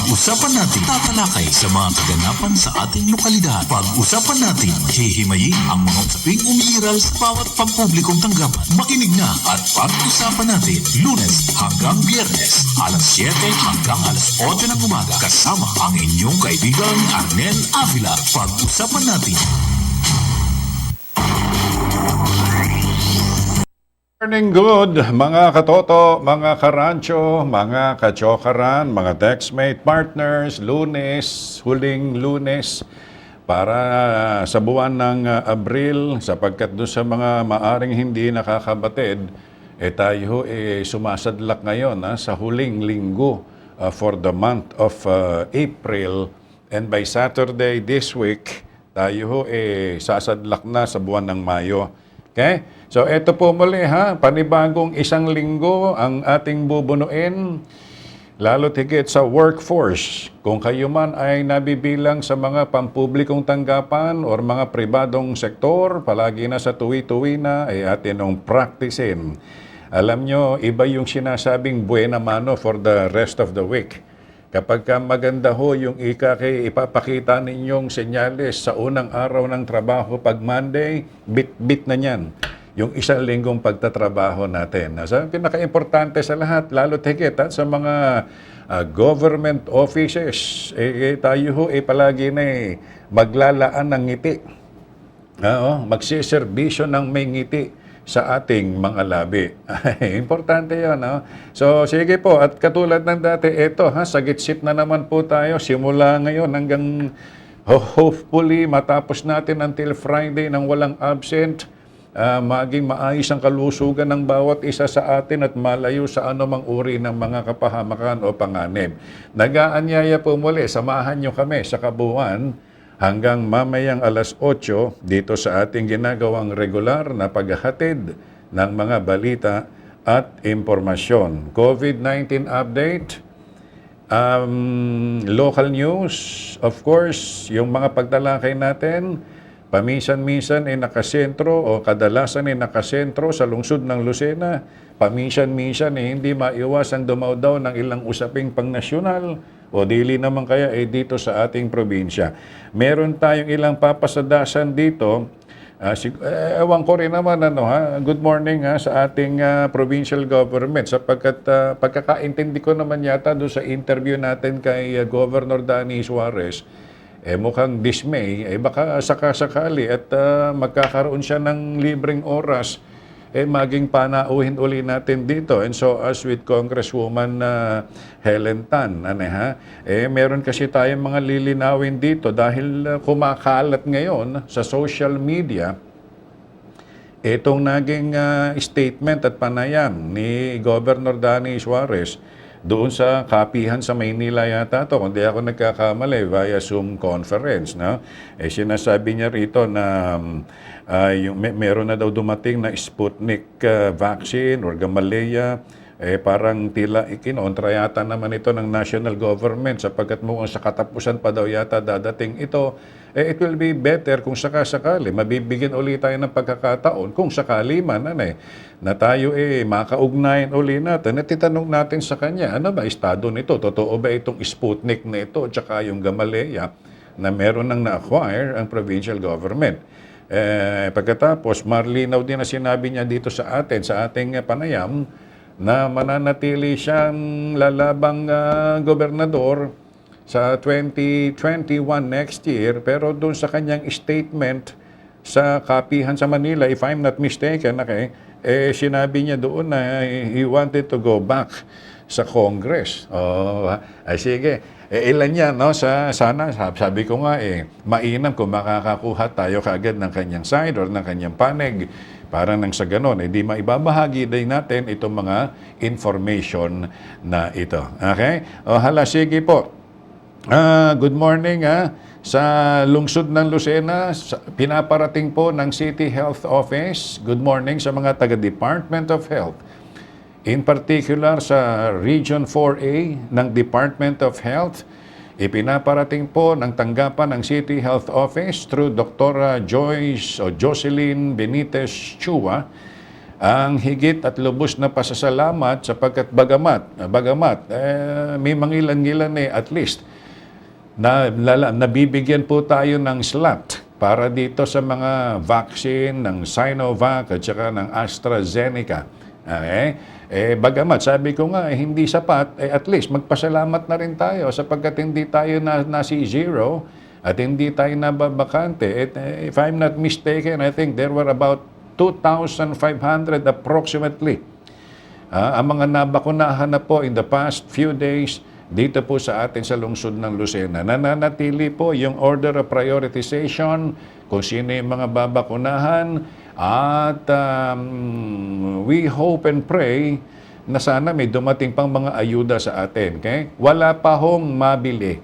Pag-usapan natin, tatalakay sa mga kaganapan sa ating lokalidad. Pag-usapan natin, hihimayin ang mga usaping umiiral sa bawat pampublikong tanggapan. Makinig na at pag-usapan natin, Lunes hanggang Biyernes, alas 7 hanggang alas 8 ng umaga. Kasama ang inyong kaibigan Arnel Avila. Pag-usapan natin. Morning good, mga katoto, mga karancho, mga kachokaran, mga textmate partners, Lunes, huling Lunes para sa buwan ng Abril, sapagkat doon sa mga maaring hindi nakakabatid, tayo sumasadlak ngayon sa huling linggo for the month of April, and by Saturday this week, tayo sasadlak na sa buwan ng Mayo. Okay? So, ito po muli panibagong isang linggo ang ating bubunuin, lalo tigit sa workforce. Kung kayo man ay nabibilang sa mga pampublikong tanggapan o mga pribadong sektor, palagi na sa tuwi-tuwi na ay atin nung practicein. Alam nyo, iba yung sinasabing buena mano for the rest of the week. Kapag maganda ho yung ipapakita ninyong senyales sa unang araw ng trabaho pag Monday, bit-bit na niyan yung isang linggong pagtatrabaho natin. So, pinaka-importante sa lahat, lalo tigit sa mga government offices, tayo ho palagi na maglalaan ng ngiti. Magsiservisyo ng may ngiti sa ating mga labi. Importante yun, no? So, sige po. At katulad ng dati, eto, sa gitsit na naman po tayo. Simula ngayon hanggang hopefully matapos natin until Friday nang walang absent. Maging maayos ang kalusugan ng bawat isa sa atin at malayo sa anumang uri ng mga kapahamakan o panganib. Nag-aanyaya po muli, samahan nyo kami sa kabuuan hanggang mamayang alas 8 dito sa ating ginagawang regular na paghahatid ng mga balita at impormasyon. COVID-19 update, local news, of course, yung mga pagtalakay natin, paminsan-minsan ay nakasentro o kadalasan ay nakasentro sa lungsod ng Lucena. Paminsan-minsan ay hindi maiwasang dumaw-daw ng ilang usaping pangnasyonal o dili naman kaya dito sa ating probinsya. Meron tayong ilang papasadasan dito. Ewan ko rin naman, good morning sa ating provincial government, sapagkat pagkakaintindi ko naman yata doon sa interview natin kay Governor Danny Suarez, mukhang dismay, baka sakasakali at magkakaroon siya ng libreng oras, maging panauhin uli natin dito. And so, as with Congresswoman Helen Tan, meron kasi tayong mga lilinawin dito dahil kumakalat ngayon sa social media itong naging statement at panayam ni Governor Danny Suarez doon sa kapihan sa Maynila yata to, kung di ako nagkakamali, via Zoom conference. No? Sinasabi niya rito na meron na daw dumating na Sputnik vaccine or Gamaleya, parang tila ikinontra yata naman ito ng national government sapagkat mukhang sa katapusan pa daw yata dadating ito. It will be better kung sakasakali mabibigyan ulit tayo ng pagkakataon kung sakali man na tayo makaugnayan ulit natin at titanong natin sa kanya, ano ba estado nito? Totoo ba itong Sputnik na ito at saka yung Gamaleya na meron nang na-acquire ang provincial government? Pagkatapos, marlinaw din na sinabi niya dito sa atin, sa ating panayam, na mananatili siyang lalabang gobernador sa 2021 next year, pero doon sa kanyang statement sa kapihan sa Manila, if I'm not mistaken, sinabi niya doon na he wanted to go back sa Congress. Sige. Ilan yan, no? Sana, sabi ko nga, mainam kung makakakuha tayo kaagad ng kanyang side or ng kanyang panig. Para nang sa ganon, di maibabahagi din natin itong mga information na ito. Okay? Sige po. Good morning sa lungsod ng Lucena, pinaparating po ng City Health Office. Good morning sa mga taga-Department of Health. In particular sa Region 4A ng Department of Health, ipinaparating po ng tanggapan ng City Health Office through Dr. Jocelyn Benitez Chua ang higit at lubos na pasasalamat sapagkat bagamat may mangilan-ngilan at least nabibigyan po tayo ng slot para dito sa mga vaccine ng Sinovac at saka ng AstraZeneca. Okay? Bagamat, sabi ko nga, hindi sapat, at least magpasalamat na rin tayo sapagkat hindi tayo nasi zero at hindi tayo nababakante. If I'm not mistaken, I think there were about 2,500 approximately. Ang mga nabakunahan na po in the past few days dito po sa atin sa lungsod ng Lucena. Nananatili po yung order of prioritization kung sino yung mga babakunahan at we hope and pray na sana may dumating pang mga ayuda sa atin. Okay? Wala pa hong mabili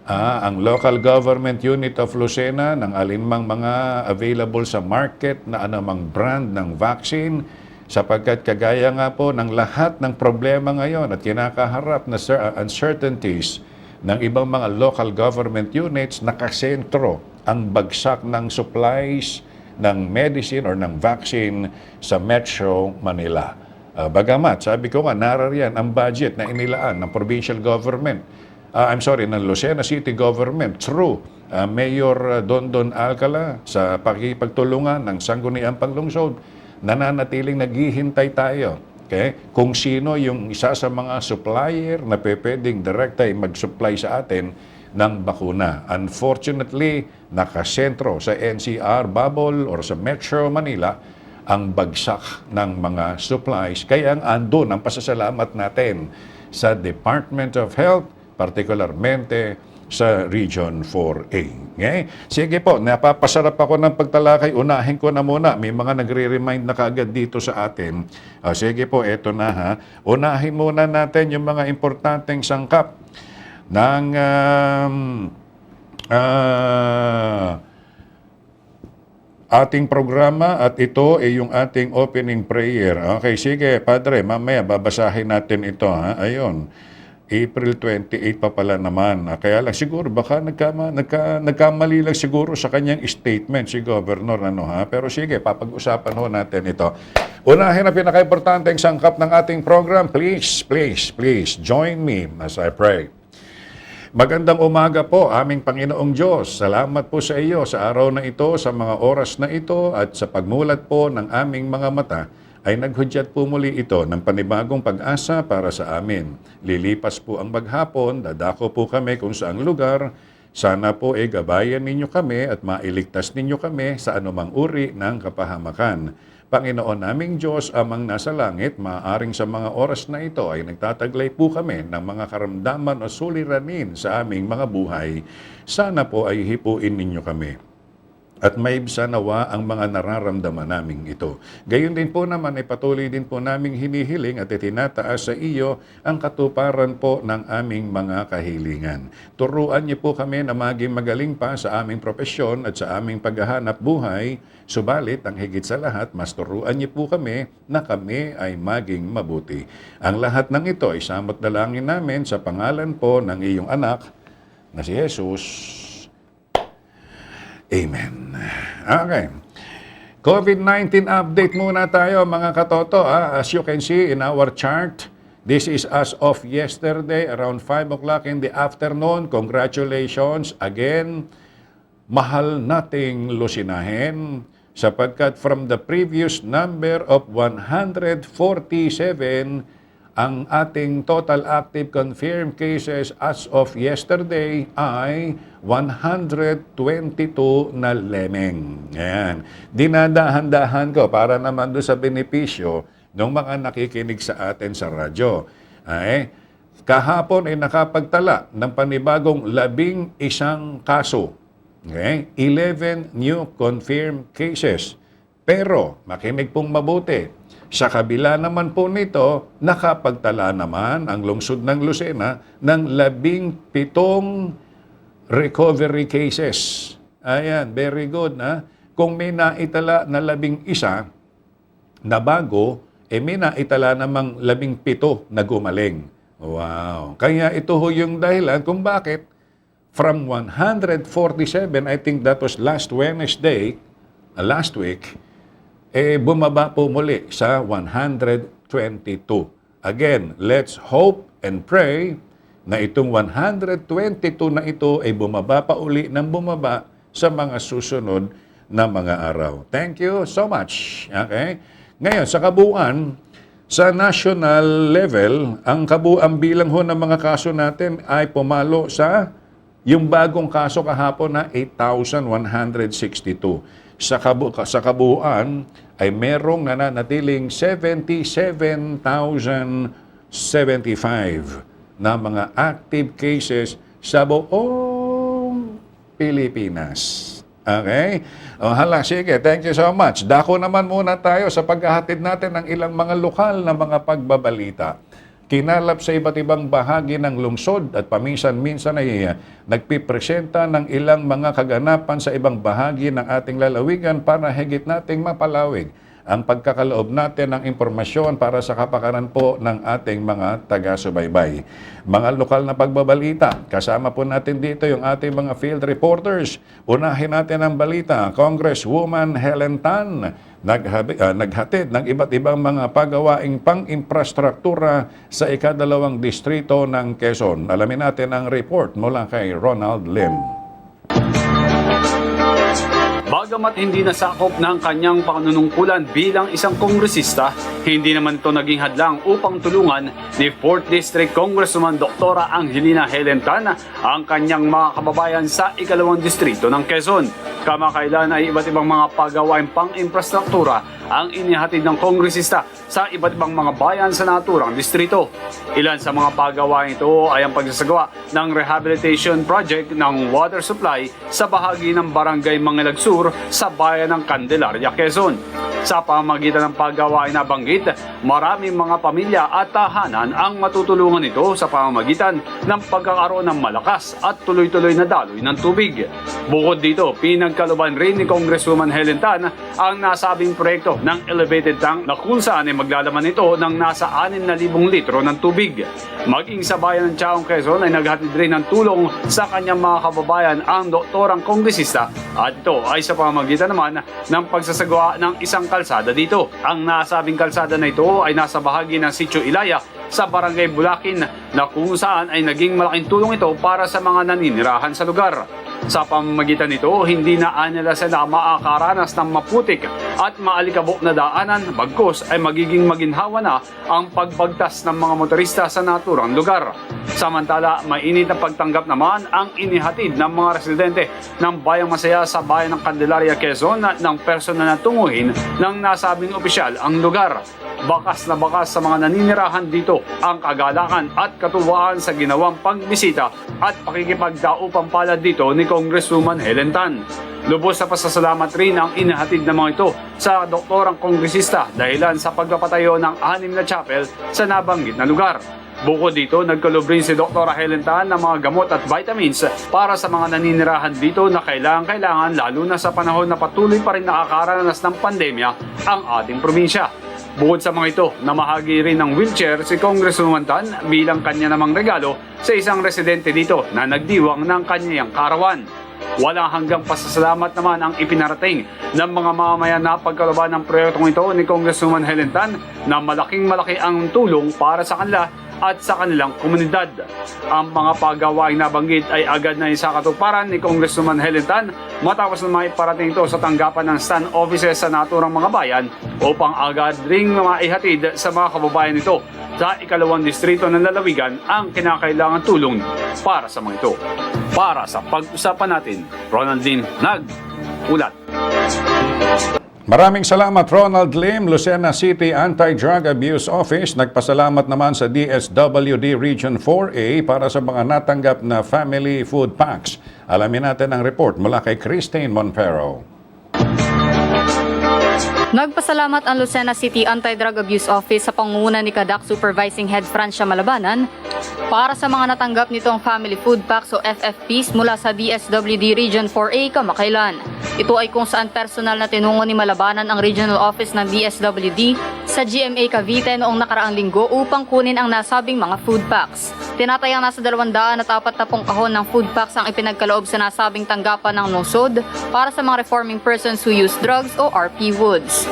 ang local government unit of Lucena ng alinmang mga available sa market na anumang brand ng vaccine sapagkat kagaya nga po ng lahat ng problema ngayon at kinakaharap na uncertainties ng ibang mga local government units, nakasentro ang bagsak ng supplies ng medicine or ng vaccine sa Metro Manila. Bagamat, sabi ko nga, narariyan ang budget na inilaan ng provincial government, ng Lucena City Government through Mayor Dondon Alcala sa pakipagtulungan ng Sangguniang Panglungsod. Nananatiling naghihintay tayo. Okay? Kung sino yung isa sa mga supplier na pwedeng direkta mag-supply sa atin ng bakuna. Unfortunately, nakasentro sa NCR bubble or sa Metro Manila ang bagsak ng mga supplies. Kaya andun ang pasasalamat natin sa Department of Health, particularmente sa Region 4A. Okay? Sige po, napapasarap ako ng pagtalakay. Unahin ko na muna. May mga nagre-remind na kaagad dito sa atin. Sige po, eto na ha. Unahin muna natin yung mga importanteng sangkap ng ating programa at ito ay yung ating opening prayer. Okay, sige, Padre, mamaya babasahin natin ito. Ha? Ayun. April 28 pa pala naman. Kaya lang siguro, baka nagkamali lang siguro sa kanyang statement si Governor. Pero sige, papag-usapan ho natin ito. Unahin na pinaka-importanteng sangkap ng ating program. Please join me as I pray. Magandang umaga po, aming Panginoong Diyos. Salamat po sa iyo sa araw na ito, sa mga oras na ito, at sa pagmulat po ng aming mga mata, ay naghudyat po muli ito ng panibagong pag-asa para sa amin. Lilipas po ang maghapon, dadako po kami kung saang lugar. Sana po ay gabayan ninyo kami at mailigtas ninyo kami sa anumang uri ng kapahamakan. Panginoon naming Diyos, amang nasa langit, maaaring sa mga oras na ito ay nagtataglay po kami ng mga karamdaman o suliranin sa aming mga buhay. Sana po ay hipuin ninyo kami. At maibsa nawa ang mga nararamdaman naming ito. Gayon din po naman ay patuloy din po naming hinihiling at itinataas sa iyo ang katuparan po ng aming mga kahilingan. Turuan niyo po kami na maging magaling pa sa aming propesyon at sa aming paghahanap buhay. Subalit, ang higit sa lahat, mas turuan niyo po kami na kami ay maging mabuti. Ang lahat ng ito ay samot dalangin namin sa pangalan po ng iyong anak na si Jesus. Amen. Okay. COVID-19 update muna tayo mga katoto. As you can see in our chart, this is as of yesterday around 5 o'clock in the afternoon. Congratulations again. Mahal nating lusinahin sapagkat from the previous number of 147, ang ating total active confirmed cases as of yesterday ay 122 na lemeng. Ayan. Dinadahan-dahan ko para naman doon sa benepisyo ng mga nakikinig sa atin sa radyo. Kahapon ay nakapagtala ng panibagong 11 kaso. Okay? 11 new confirmed cases. Pero, makinig pong mabuti. Sa kabila naman po nito, nakapagtala naman ang lungsod ng Lucena ng 17 recovery cases. Ayan, very good. Kung may naitala na 11 na bago, may naitala namang 17 na gumaling. Wow. Kaya ito ho yung dahilan kung bakit from 147, I think that was last Wednesday, last week, bumaba po muli sa 122. Again, let's hope and pray na itong 122 na ito ay bumaba pa uli ng bumaba sa mga susunod na mga araw. Thank you so much. Okay? Ngayon, sa kabuuan, sa national level, ang kabuuan bilang ho ng mga kaso natin ay pumalo sa yung bagong kaso kahapon na 8,162. Sa kabuuan ay merong nananatiling 77,075 na mga active cases sa buong Pilipinas. Okay? O hala, sige, thank you so much. Dako naman muna tayo sa paghahatid natin ng ilang mga lokal na mga pagbabalita. Kinalap sa iba't ibang bahagi ng lungsod at paminsan-minsan ay nagpipresenta ng ilang mga kaganapan sa ibang bahagi ng ating lalawigan para higit nating mapalawig ang pagkakaloob natin ng impormasyon para sa kapakanan po ng ating mga taga-subaybay. Mga lokal na pagbabalita, kasama po natin dito yung ating mga field reporters. Unahin natin ang balita, Congresswoman Helen Tan, naghatid ng iba't ibang mga pagawaing pang-infrastruktura sa ika-2 distrito ng Quezon. Alamin natin ang report mula kay Ronald Lim. Bagamat hindi nasakop ng kanyang panunungkulan bilang isang kongresista, hindi naman ito naging hadlang upang tulungan ni 4th District Congresswoman Dr. Angelina Helen Tan ang kanyang mga kababayan sa ika-2 distrito ng Quezon. Kamakailan ay iba't ibang mga pagawain pang-infrastruktura ang inihatid ng kongresista sa iba't ibang mga bayan sa naturang distrito. Ilan sa mga pagawain ito ay ang pagsasagawa ng rehabilitation project ng water supply sa bahagi ng Barangay Mangilag Sur sa bayan ng Candelaria, Quezon. Sa pamamagitan ng paggawain na banggit, maraming mga pamilya at tahanan ang matutulungan nito sa pamamagitan ng pagkakaroon ng malakas at tuloy-tuloy na daloy ng tubig. Bukod dito, pinagkalooban rin ni Congresswoman Helen Tan ang nasabing proyekto ng elevated tank na kung saan ay maglalaman ito ng nasa 6,000 litro ng tubig. Maging sa bayan ng Chaong, Quezon ay naghatid rin ng tulong sa kanyang mga kababayan ang doktorang kongresista at ito ay sa pamamagitan naman ng pagsasagawa ng isang kalsada dito. Ang nasabing kalsada na ito ay nasa bahagi ng Sitio Ilaya sa Barangay Bulakin na kung saan ay naging malaking tulong ito para sa mga naninirahan sa lugar. Sa pamamagitan nito, hindi na nila sila makakaranas ng maputik at maalikabok na daanan, bagkus ay magiging maginhawa na ang pagbagtas ng mga motorista sa naturang lugar. Samantala, mainit na pagtanggap naman ang inihatid ng mga residente ng Bayang Masaya sa bayan ng Candelaria, Quezon ng personal na tunguhin ng nasabing opisyal ang lugar. Bakas na bakas sa mga naninirahan dito ang kagalakan at katuwaan sa ginawang pagbisita at pakikipagdaupang palad dito ni Congresswoman Helen Tan. Lubos na pasasalamat rin ang inahatid ng mga ito sa doktorang kongresista dahilan sa pagpapatayo ng 6 na chapel sa nabanggit na lugar. Bukod dito, nagkalob rin si Dr. Helen Tan ng mga gamot at vitamins para sa mga naninirahan dito na kailangan lalo na sa panahon na patuloy pa rin nakakaranas ng pandemya ang ating probinsya. Bukod sa mga ito, namahagi rin ng wheelchair si Congresswoman Tan bilang kanya namang regalo sa isang residente dito na nagdiwang ng kanyang karawan. Walang hanggang pasasalamat naman ang ipinarating ng mga mamamayan na pagkalaban ng proyektong ito ni Congresswoman Helen Tan na malaking-malaki ang tulong para sa kanila at sa kanilang komunidad. Ang mga paggawaing nabanggit ay agad na isakatuparan ni Congresswoman Helen Tan matapos na maiparating ito sa tanggapan ng stand offices sa naturang mga bayan upang agad ring maihatid sa mga kababayan nito sa ika-2 distrito ng lalawigan ang kinakailangan tulong para sa mga ito. Para sa pag-usapan natin, Ronald Lim, nag-ulat. Maraming salamat Ronald Lim, Lucena City Anti-Drug Abuse Office. Nagpasalamat naman sa DSWD Region 4A para sa mga natanggap na family food packs. Alamin natin ang report mula kay Christine Monfero. Nagpasalamat ang Lucena City Anti-Drug Abuse Office sa pangunguna ni Kadak Supervising Head Francia Malabanan para sa mga natanggap nitong Family Food Packs o FFPs mula sa DSWD Region 4A kamakailan. Ito ay kung saan personal na tinungo ni Malabanan ang Regional Office ng DSWD sa GMA Cavite noong nakaraang linggo upang kunin ang nasabing mga food packs. Tinatayang nasa 240 kahon ng food packs ang ipinagkaloob sa nasabing tanggapan ng lungsod para sa mga reforming persons who use drugs o RP Woods.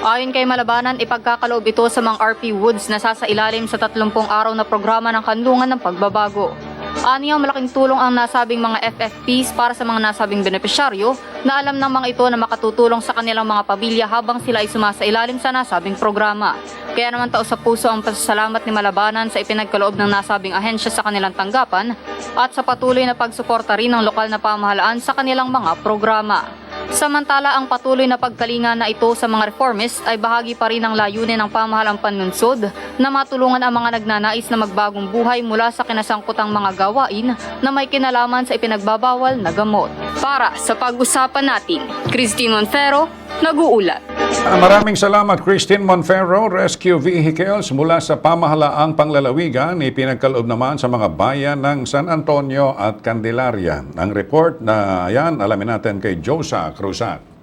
Ayon kay Malabanan, ipagkakaloob ito sa mga RP Woods na sasailalim sa 30 araw na programa ng kanlungan ng pagbabago. Aniya, malaking tulong ang nasabing mga FFPs para sa mga nasabing benepisyaryo na alam ng mga ito na makatutulong sa kanilang mga pamilya habang sila ay sumasailalim sa nasabing programa. Kaya naman taos sa puso ang pasasalamat ni Malabanan sa ipinagkaloob ng nasabing ahensya sa kanilang tanggapan at sa patuloy na pagsuporta rin ng lokal na pamahalaan sa kanilang mga programa. Samantala, ang patuloy na pagkalinga na ito sa mga reformist ay bahagi pa rin ng layunin ng pamahalang panunsod na matulungan ang mga nagnanais na magbagong buhay mula sa kinasangkutang mga gawain na may kinalaman sa ipinagbabawal na gamot. Para sa pag-usapan natin, Christine Monfero, nag-uulat. Maraming salamat, Christine Monfero. Rescue vehicles mula sa pamahalaang panglalawigan ipinagkaloob naman sa mga bayan ng San Antonio at Candelaria. Ang report na yan, alamin natin kay Josa Cruzat.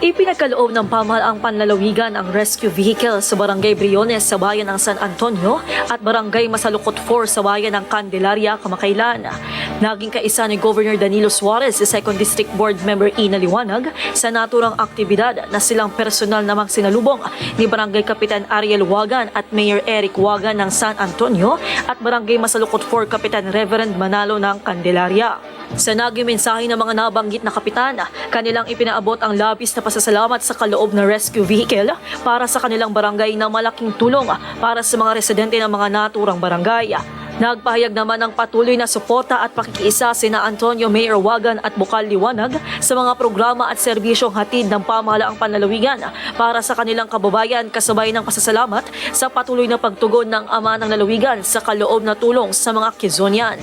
Ipinagkaloob ng pamahalaang panlalawigan ang rescue vehicle sa Barangay Briones sa bayan ng San Antonio at Barangay Masalukot 4 sa bayan ng Candelaria, kamakailan. Naging kaisa ni Governor Danilo Suarez, sa 2nd District Board Member Ina Liwanag, sa naturang aktibidad na silang personal namang sinalubong ni Barangay Kapitan Ariel Wagan at Mayor Eric Wagan ng San Antonio at Barangay Masalukot 4 Kapitan Reverend Manalo ng Candelaria. Sa naging mensahe ng mga nabanggit na kapitan, kanilang ipinaabot ang labis na pasasalamat sa kaloob na rescue vehicle para sa kanilang barangay na malaking tulong para sa mga residente ng mga naturang barangay. Nagpahayag naman ng patuloy na suporta at pakikiisa sina Antonio Mayor Wagan at Bukal Liwanag sa mga programa at serbisyong hatid ng pamahalaang panlalawigan para sa kanilang kababayan, kasabay ng pasasalamat sa patuloy na pagtugon ng ama ng lalawigan sa kaloob na tulong sa mga Quezonian.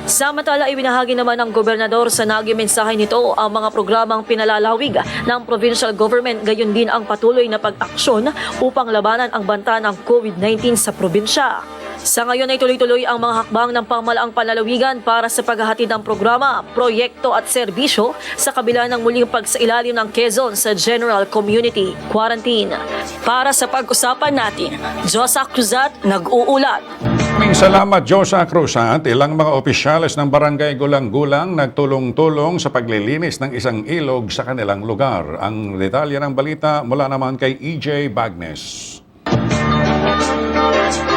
Samantala, ibinahagi naman ng gobernador sa naging mensahe nito ang mga programang pinalalawig ng provincial government, gayon din ang patuloy na pag-aksyon upang labanan ang banta ng COVID-19 sa probinsya. Sa ngayon ay tuloy-tuloy ang mga hakbang ng pamahalaang panlalawigan para sa paghahatid ng programa, proyekto at serbisyo sa kabila ng muling pagsailalim ng Quezon sa General Community Quarantine. Para sa pag-usapan natin, Josa Cruzat, nag-uulat. Maraming salamat, Josa Cruzat. Ilang mga opisyales ng Barangay Gulang-Gulang nagtulong-tulong sa paglilinis ng isang ilog sa kanilang lugar. Ang detalye ng balita mula naman kay EJ Bagnes.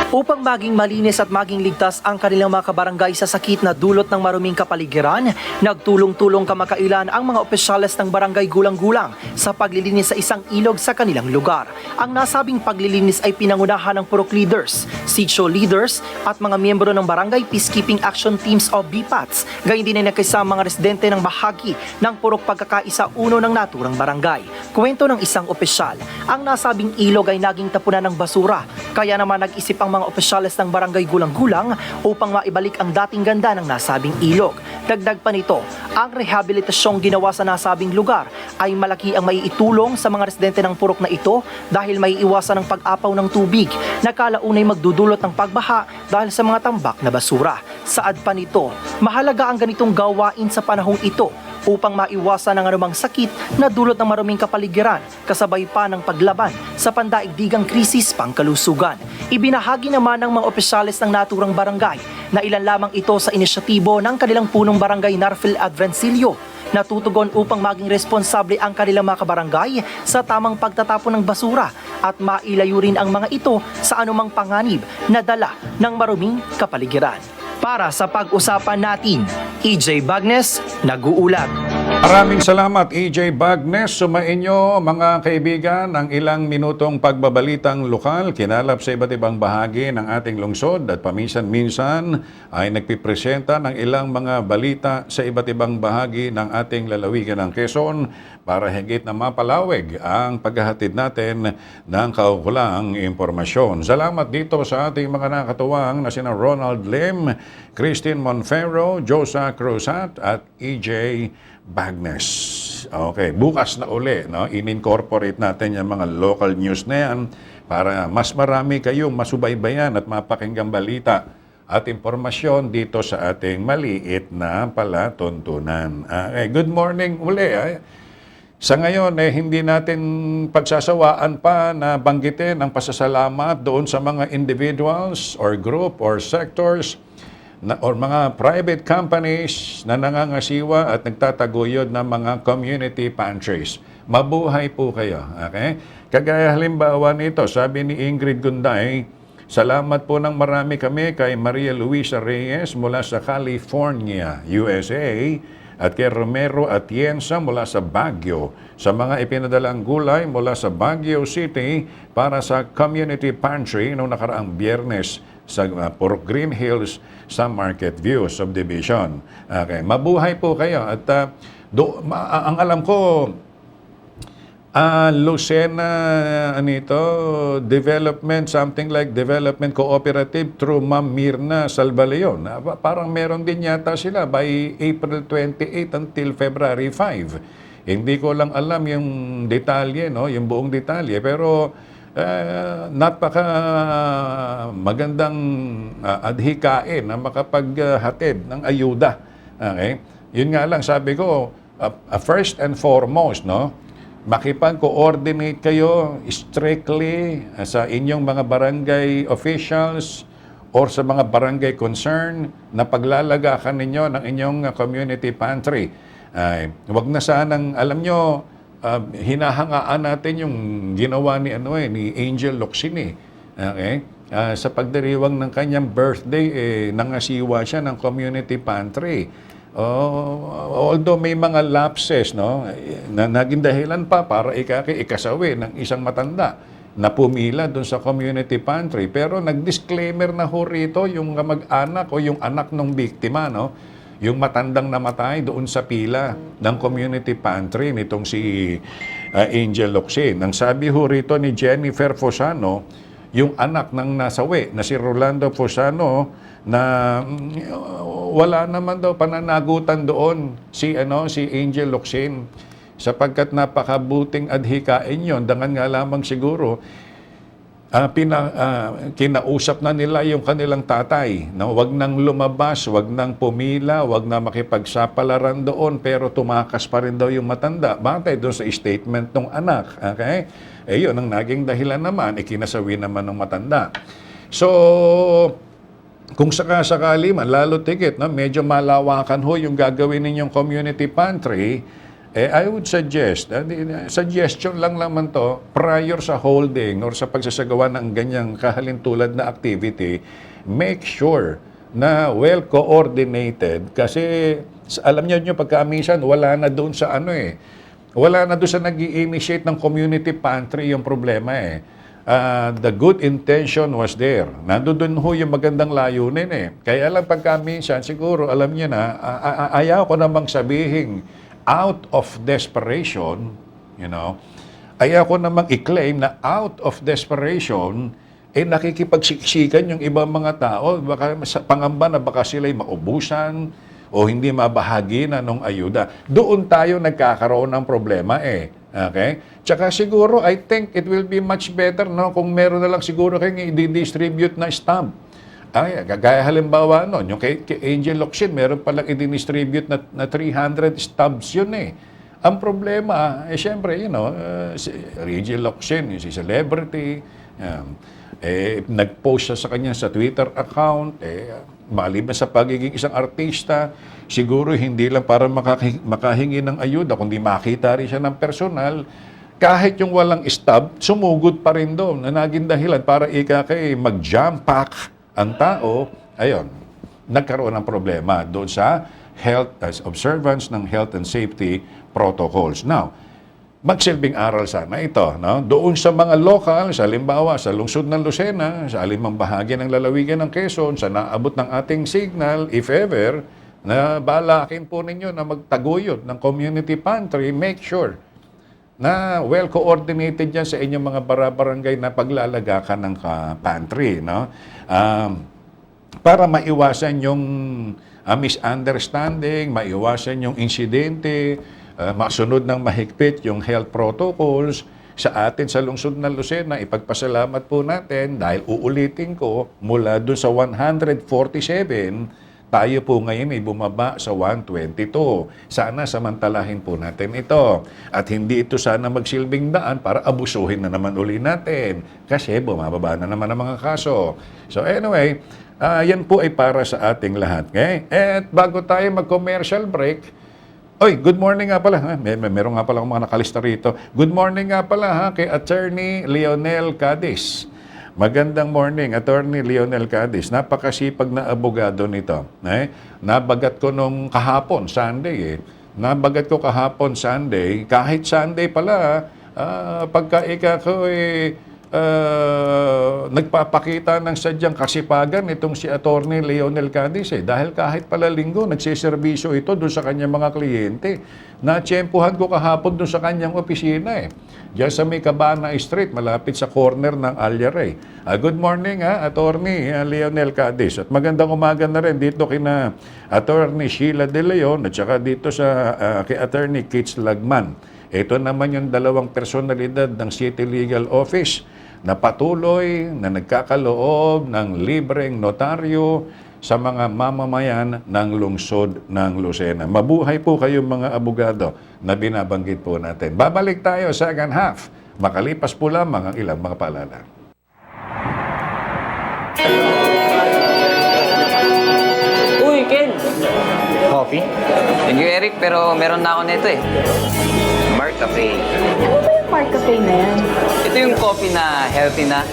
Upang maging malinis at maging ligtas ang kanilang mga kabarangay sa sakit na dulot ng maruming kapaligiran, nagtulong-tulong kamakailan ang mga opisyales ng Barangay Gulang-Gulang sa paglilinis sa isang ilog sa kanilang lugar. Ang nasabing paglilinis ay pinangunahan ng Purok Leaders, Sitio Leaders at mga miyembro ng Barangay Peacekeeping Action Teams o BPATs. Gayun din ay nagkasama mga residente ng bahagi ng Purok Pagkakaisa Uno ng naturang barangay. Kwento ng isang opisyal, ang nasabing ilog ay naging tapunan ng basura, kaya naman nag-isip ang mga opisyales ng Barangay Gulang-Gulang upang maibalik ang dating ganda ng nasabing ilog. Dagdag pa nito, ang rehabilitasyong ginawa sa nasabing lugar ay malaki ang maiitulong sa mga residente ng purok na ito dahil may iwasan ng pag-apaw ng tubig na kalaunay magdudulot ng pagbaha dahil sa mga tambak na basura. Saad pa nito, mahalaga ang ganitong gawain sa panahong ito upang maiwasan ang anumang sakit na dulot ng maruming kapaligiran, kasabay pa ng paglaban sa pandaigdigang krisis pangkalusugan. Ibinahagi naman ng mga opisyales ng naturang barangay na ilan lamang ito sa inisyatibo ng kanilang punong barangay Narfil Advencilio na tutugon upang maging responsable ang kanilang mga kabarangay sa tamang pagtatapon ng basura at mailayo rin ang mga ito sa anumang panganib na dala ng maruming kapaligiran. Para sa pag-usapan natin, EJ Bagnes, nag-uulat. Maraming salamat, EJ Bagnes. Sumainyo, mga kaibigan, ang ilang minutong pagbabalitang lokal, kinalap sa iba't ibang bahagi ng ating lungsod at paminsan-minsan ay nagpipresenta ng ilang mga balita sa iba't ibang bahagi ng ating lalawigan ng Quezon para higit na mapalawig ang paghahatid natin ng kaukulang impormasyon. Salamat dito sa ating mga nakatuwang na sina Ronald Lim, Christine Monfero, Josa Cruzat at EJ Bagnes. Okay, bukas na uli, no? In-incorporate natin yung mga local news na yan para mas marami kayong masubaybayan at mapakinggang balita at impormasyon dito sa ating maliit na palatuntunan. Good morning uli. Sa ngayon, hindi natin pagsasawaan pa na banggitin ang pasasalamat doon sa mga individuals or group or sectors or mga private companies na nangangasiwa at nagtataguyod ng mga community pantries. Mabuhay po kayo. Okay? Kagaya halimbawa nito, sabi ni Ingrid Gunday, salamat po ng marami kami kay Maria Luisa Reyes mula sa California, USA, at kay Romero Atienza mula sa Baguio, sa mga ipinadalang gulay mula sa Baguio City para sa Community Pantry noong nakaraang Biyernes sa Purok Green Hills sa Market View Subdivision. Okay, mabuhay po kayo. At ang alam ko, Lucena, something like Development Cooperative through Ma'am Mirna Salvaleon. Parang meron din yata sila by April 28 until February 5. Hindi ko lang alam yung detalye, no? Yung buong detalye. Pero napaka magandang adhikain na makapaghatid ng ayuda. Okay? Yun nga lang, sabi ko, first and foremost, no? Makipag-coordinate kayo strictly sa inyong mga barangay officials or sa mga barangay concern na paglalagakan ninyo ng inyong community pantry. Wag na sanang, alam nyo, hinahangaan natin yung ginawa ni Angel Locsin. Okay? Sa pagdiriwang ng kanyang birthday, nangasiwa siya ng community pantry. Although may mga lapses, no, na naging dahilan pa para ikasawi ng isang matanda na pumila doon sa community pantry. Pero nag-disclaimer na ho rito yung mag-anak o yung anak ng biktima, no, yung matandang namatay doon sa pila ng community pantry nitong si Angel Locsin. Ang sabi ho rito ni Jennifer Fosano, yung anak ng nasawi na si Rolando Fosano, na wala naman daw pananagutan doon si Angel Locsin, sapagkat napakabuting adhikain yon. Dangan nga lamang siguro kinausap na nila yung kanilang tatay na wag nang lumabas, wag nang pumila, wag na makipagsapalaran doon, pero tumakas pa rin daw yung matanda batay doon sa statement ng anak. Okay? Yun ang naging dahilan naman, ikinasawi naman ng matanda. So kung sakasakali man, lalo tigit, no, medyo malawakan ho yung gagawin ninyong community pantry, I would suggest, suggestion lang naman to, prior sa holding or sa pagsasagawa ng ganyang kahalintulad na activity, make sure na well coordinated, kasi alam niyo pagka-minsan wala na doon sa wala na doon sa nag-i-initiate ng community pantry yung problema the good intention was there. Nandoon ho yung magandang layunin Kaya lang pagka-minsan, siguro, alam niyo na, ayaw ko namang sabihin, out of desperation, ayaw ko namang i-claim na out of desperation, nakikipagsiksikan yung ibang mga tao, baka pangamba na baka sila'y maubusan o hindi mabahagi na nung ayuda. Doon tayo nagkakaroon ng problema Okay? Tsaka siguro, I think it will be much better kung meron na lang siguro kayong i-distribute na stamp. Gaya halimbawa yung kay Angel Locsin, meron palang i-distribute na 300 stamps yun Ang problema, syempre, si Angel Locsin, si celebrity, nag-post siya sa kanya sa Twitter account, maliban sa pagiging isang artista, siguro hindi lang para makahingi ng ayuda, kundi makita rin siya ng personal, kahit yung walang stub, sumugod pa rin doon, na naging dahilan para mag-jump pack ang tao. Ayun, nagkaroon ng problema doon sa health observance ng health and safety protocols. Now, magsilbing aral sana ito, doon sa mga local, sa halimbawa sa lungsod ng Lucena, sa alimang bahagi ng lalawigan ng Quezon, sa naabot ng ating signal, if ever, na balakin po ninyo na magtaguyod ng community pantry, make sure na well-coordinated yan sa inyong mga barangay na paglalagakan ng pantry. Para maiwasan yung misunderstanding, maiwasan yung insidente, masunod ng mahigpit yung health protocols sa atin sa lungsod ng Lucena. Ipagpasalamat po natin dahil uulitin ko, mula doon sa 147, tayo po ngayon ay bumaba sa 122. Sana samantalahin po natin ito. At hindi ito sana magsilbing daan para abusuhin na naman uli natin. Kasi bumababa na naman ang mga kaso. So anyway, yan po ay para sa ating lahat. Okay? At bago tayo mag-commercial break, Oy, good morning nga pala. Meron nga pala akong mga nakalista rito. Good morning nga pala ha, kay Attorney Leonel Cadiz. Magandang morning, Attorney Leonel Cadiz. Napakasipag na abogado nito. Nabagat ko nung kahapon, Sunday Nabagat ko kahapon, Sunday. Kahit Sunday pala, pagka ika ko nagpapakita ng sadyang kasipagan itong si Attorney Leonel Cadiz dahil kahit pala linggo nagsiservisyo ito doon sa kanyang mga kliyente. Natsyempuhan ko kahapon doon sa kanyang opisina diyan sa may Cabana Street malapit sa corner ng Alyaray. Good morning Attorney Leonel Cadiz at magandang umaga na rin dito kina Attorney Sheila De Leon at saka dito sa kay Attorney Kitz Lagman. Ito naman yung dalawang personalidad ng City Legal Office na patuloy na nagkakaloob ng libreng notaryo sa mga mamamayan ng lungsod ng Lucena. Mabuhay po kayong mga abogado na binabanggit po natin. Babalik tayo sa second half. Makalipas po lamang ang ilang mga paalala. Uy, Ken! Coffee? Thank you, Eric, pero meron na ako nito Mark Cafe. Ano ba yung Mark Cafe na yan? Ito yung coffee na healthy na.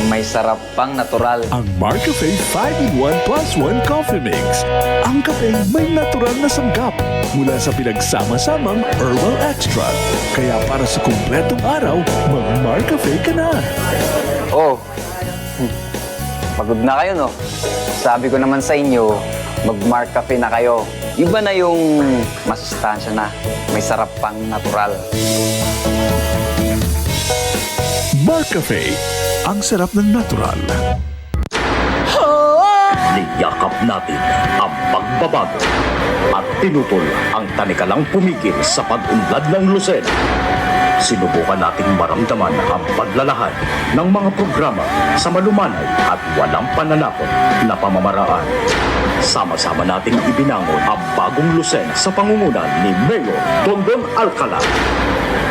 May sarap pang natural. Ang Marcafe 5-in-1 plus 1 Coffee Mix. Ang kape may natural na sanggap mula sa pinagsama-samang herbal extract. Kaya para sa kumpletong araw, mag-Marcafe ka na. Oh, pagod na kayo, no? Sabi ko naman sa inyo, mag-Mark Cafe na kayo. Iba na yung masustansya na. May sarap pang natural. Marcafe, ang sarap ng natural. Niyakap natin ang pagbabago at tinutol ang tanikalang pumigil sa pag-unlad ng Lucena. Sinubukan nating maramdaman ang paglalahad ng mga programa sa malumanay at walang pananakot na pamamaraan. Sama-sama nating ibinangon ang bagong Lucena sa pangungunan ni Mayor Dondon Alcala.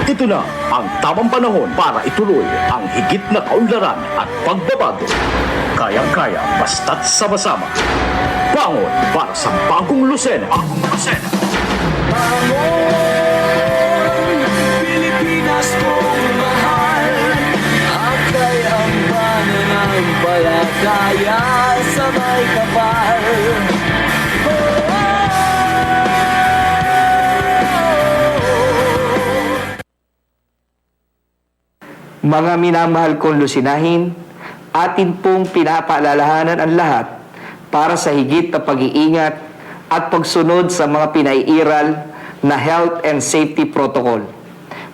Ito na ang tamang panahon para ituloy ang higit na kaunlaran at pagbabago. Kayang-kaya basta't sama-sama. Bangon para sa bagong Lucena. Bagong Lucena. Pilipinas kong mahal, akay ang pananampalataya sa may kapal. Mga minamahal kong Lucinahin, atin pong pinapaalalahanan ang lahat para sa higit na pag-iingat at pagsunod sa mga pinaiiral na health and safety protocol.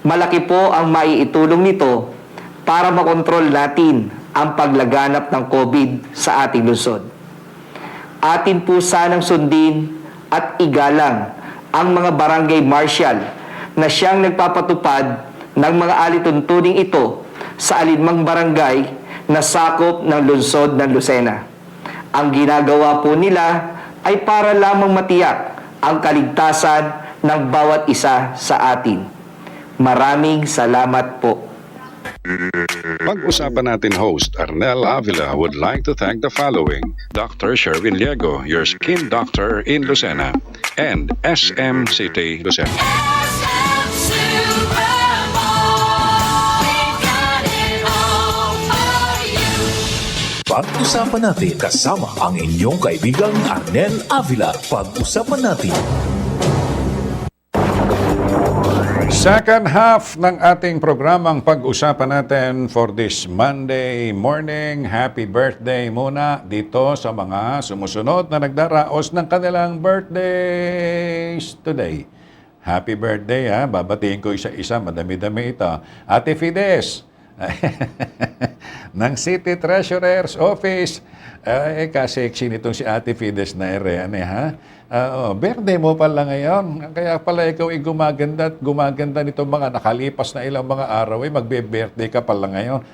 Malaki po ang maiitulong nito para makontrol natin ang paglaganap ng COVID sa ating lungsod. Atin po sanang sundin at igalang ang mga barangay marshal na siyang nagpapatupad ng mga alituntuning ito sa alinmang barangay na sakop ng lungsod ng Lucena. Ang ginagawa po nila ay para lamang matiyak ang kaligtasan ng bawat isa sa atin. Maraming salamat po. Pag-usapan natin host Arnel Avila would like to thank the following: Dr. Sherwin Liego, your skin doctor in Lucena, and SM City Lucena. Pag-usapan natin kasama ang inyong kaibigang Arnel Avila. Pag-usapan natin. Second half ng ating programang pag-usapan natin for this Monday morning. Happy birthday muna dito sa mga sumusunod na nagdaraos ng kanilang birthdays today. Happy birthday babatiin ko isa-isa, madami-dami ito. Ate Fides, ng City Treasurer's Office. Kasexy nitong si Ate Fides na birthday mo pala ngayon. Kaya pala ikaw ay gumaganda at gumaganda nitong mga nakalipas na ilang mga araw magbe-birthday ka pala ngayon.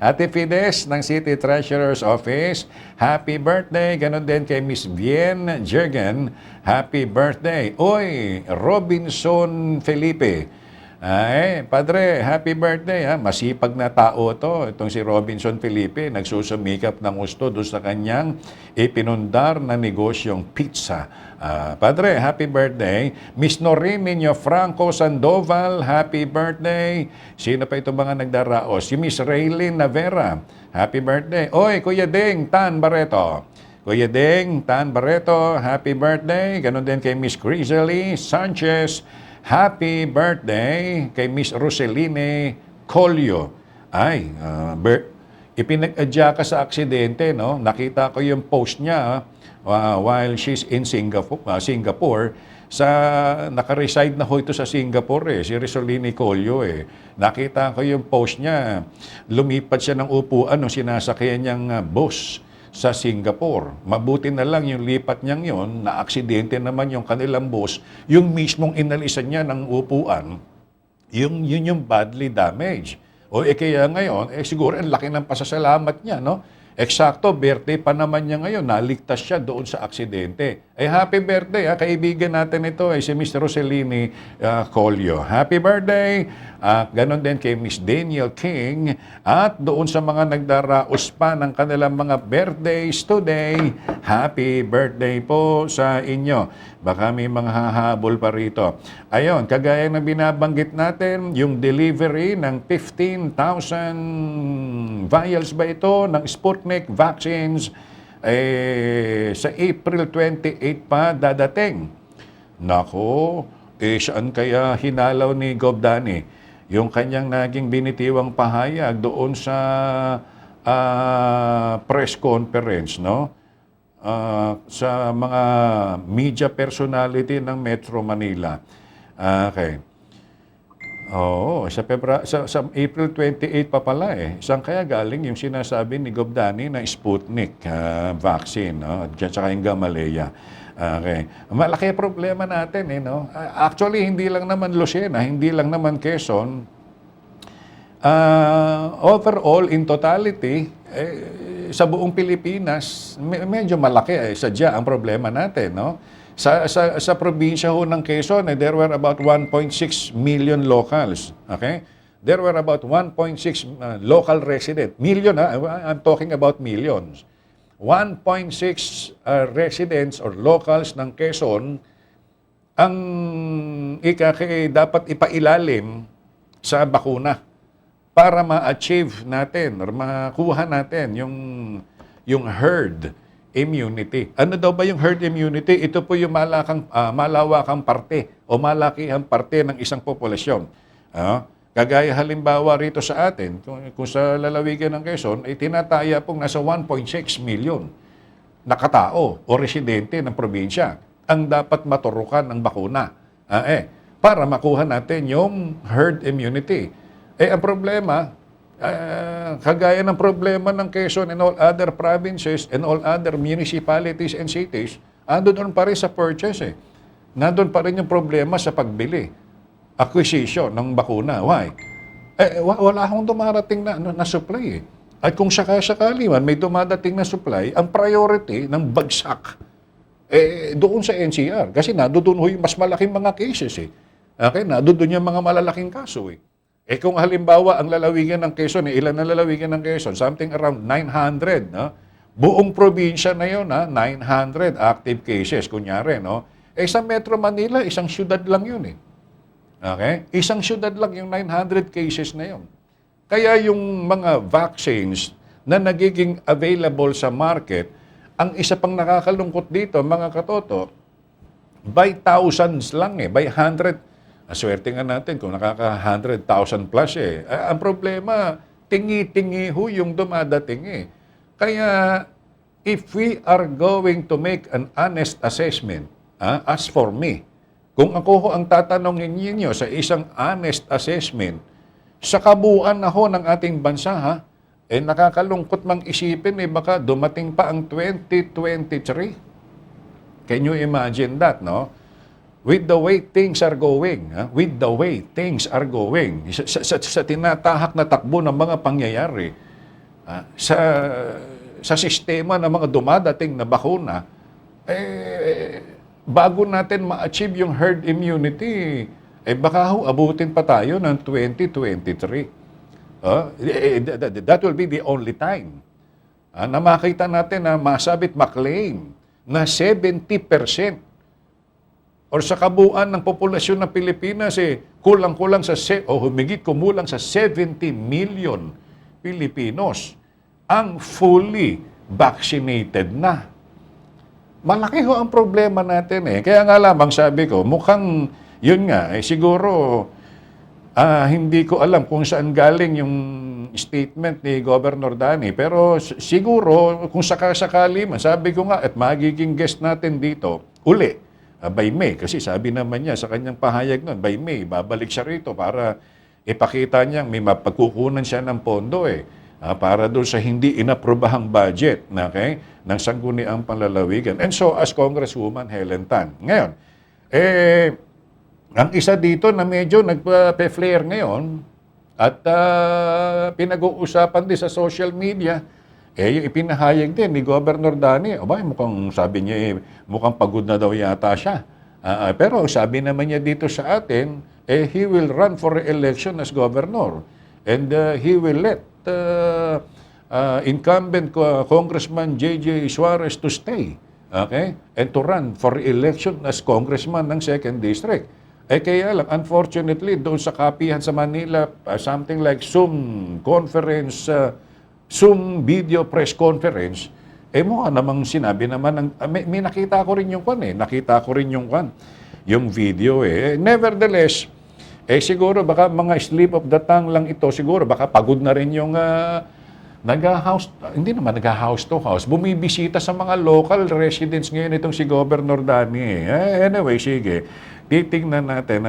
Ate Fides ng City Treasurer's Office, happy birthday. Ganon din kay Miss Vienne Jergen, happy birthday. Oy, Robinson Felipe, Ay, Padre, happy birthday ha. Masipag na tao to. Itong si Robinson Felipe, nagsusumikap ng gusto doon sa kanyang ipinundar na negosyong pizza. Padre, happy birthday. Miss Noreen Niño Franco Sandoval, happy birthday. Sino pa ito mga nagdaraos? Si Miss Raylene Navera, happy birthday. Oy, Kuya Ding Tan Barreto. Kuya Ding Tan Barreto, happy birthday. Ganon din kay Miss Grizzly Sanchez, happy birthday. Kay Miss Roseline Colio. Ay, ipinag-adya ka sa aksidente, no? Nakita ko yung post niya while she's in Singapore. Naka-reside na ho ito sa Singapore si Roseline Colio Nakita ko yung post niya. Lumipat siya ng upuan nung sinasakyan niyang bus sa Singapore. Mabuti na lang yung lipat niyang yon, na aksidente naman yung kanilang bus, yung mismong inalisan niya ng upuan, yun yung badly damaged. Kaya ngayon, siguro ang laki ng pasasalamat niya, no? Eksakto, birthday pa naman niya ngayon, naligtas siya doon sa aksidente. Happy birthday, kaibigan natin ito, si Mr. Roseline Colio. Happy birthday! Ganon din kay Miss Daniel King. At doon sa mga nagdaraos pa ng kanilang mga birthdays today, happy birthday po sa inyo. Baka may mga hahabol pa rito. Ayon, kagaya na binabanggit natin, yung delivery ng 15,000 vials ba ito ng Sputnik vaccines sa April 28 pa dadating. Nako, saan kaya hinalaw ni Gov. Dani yung kanyang naging binitiwang pahayag doon sa press conference, no? Sa mga media personality ng Metro Manila. Okay. Sa April 28 pa pala Saan kaya galing yung sinasabi ni Gov. Dani na Sputnik vaccine, no? At saka yung Gamaleya. Okay. Malaki problema natin, no? Actually, hindi lang naman Lucena, hindi lang naman Quezon. Overall, in totality, sa buong Pilipinas, medyo malaki sadya ang problema natin, no? Sa probinsya ho ng Quezon, there were about 1.6 million locals. Okay? There were about 1.6 local resident. Million, I'm talking about millions. 1.6 residents or locals ng Quezon ang dapat ipailalim sa bakuna para ma-achieve natin or makuha natin yung herd immunity. Ano daw ba yung herd immunity? Ito po yung malawakang parte o malakihang parte ng isang populasyon. Kagaya halimbawa rito sa atin, kung sa lalawigan ng Quezon, ay tinataya pong nasa 1.6 million na katao o residente ng probinsya ang dapat maturukan ng bakuna para makuha natin yung herd immunity. Ang problema, kagaya ng problema ng Quezon and all other provinces and all other municipalities and cities, andun pa rin sa purchase. Nandun pa rin yung problema sa pagbili. Acquisition ng bakuna. Why? Wala akong dumarating na supply At kung sakali man may dumadating na supply, ang priority ng bagsak doon sa NCR. Kasi doon yung mas malaking mga cases Okay, doon yung mga malalaking kaso kung halimbawa ang lalawigan ng Quezon, ilan na lalawigan ng Quezon? Something around 900, no? Buong probinsya na yun, 900 active cases, kunyari, no? Sa Metro Manila, isang syudad lang yun Okay? Isang syudad lang yung 900 cases na yun. Kaya yung mga vaccines na nagiging available sa market, ang isa pang nakakalungkot dito, mga katoto, by thousands lang by 100. Swerte nga natin kung nakaka-100,000 plus Ang problema, tingi-tingi ho yung dumadating Kaya, if we are going to make an honest assessment, as for me, kung ako ho ang tatanungin ninyo sa isang honest assessment, sa kabuuan na ho ng ating bansa, nakakalungkot mang isipin, baka dumating pa ang 2023. Can you imagine that, no? With the way things are going, sa tinatahak na takbo ng mga pangyayari, sa sistema ng mga dumadating na bakuna, bago natin ma-achieve yung herd immunity, baka ho, abutin pa tayo ng 2023. That will be the only time na makita natin na masabit maklaim na 70% or sa kabuuan ng populasyon ng Pilipinas, kulang-kulang humigit kumulang sa 70 million Pilipinos ang fully vaccinated na. Malaki ho ang problema natin Kaya nga lamang sabi ko, mukhang yun nga, siguro hindi ko alam kung saan galing yung statement ni Governor Danny. Pero siguro, kung sakasakali man, sabi ko nga, at magiging guest natin dito, uli, by May. Kasi sabi naman niya sa kanyang pahayag nun, by May, babalik siya rito para ipakita niya may mapagkukunan siya ng pondo para doon sa hindi inaprobahang budget ng Sangguniang Panlalawigan. And so, as Congresswoman Helen Tan. Ngayon, ang isa dito na medyo nagpa-flare ngayon at pinag-uusapan din sa social media, yung ipinahayag din ni Governor Danny, mukhang sabi niya, mukhang pagod na daw yata siya. Pero sabi naman niya dito sa atin, he will run for re-election as governor. And he will let incumbent Congressman J.J. Suarez to stay. Okay? And to run for re-election as congressman ng 2nd District. Kaya lang, unfortunately, doon sa kapihan sa Manila, something like Zoom conference, Zoom video press conference, mukha namang sinabi naman, may nakita ko rin yung nakita ko rin yung video Nevertheless, siguro baka mga slip of the tongue lang ito, siguro baka pagod na rin yung hindi naman nag-house to house, bumibisita sa mga local residents ngayon itong si Governor Danny. Anyway, sige, titingnan natin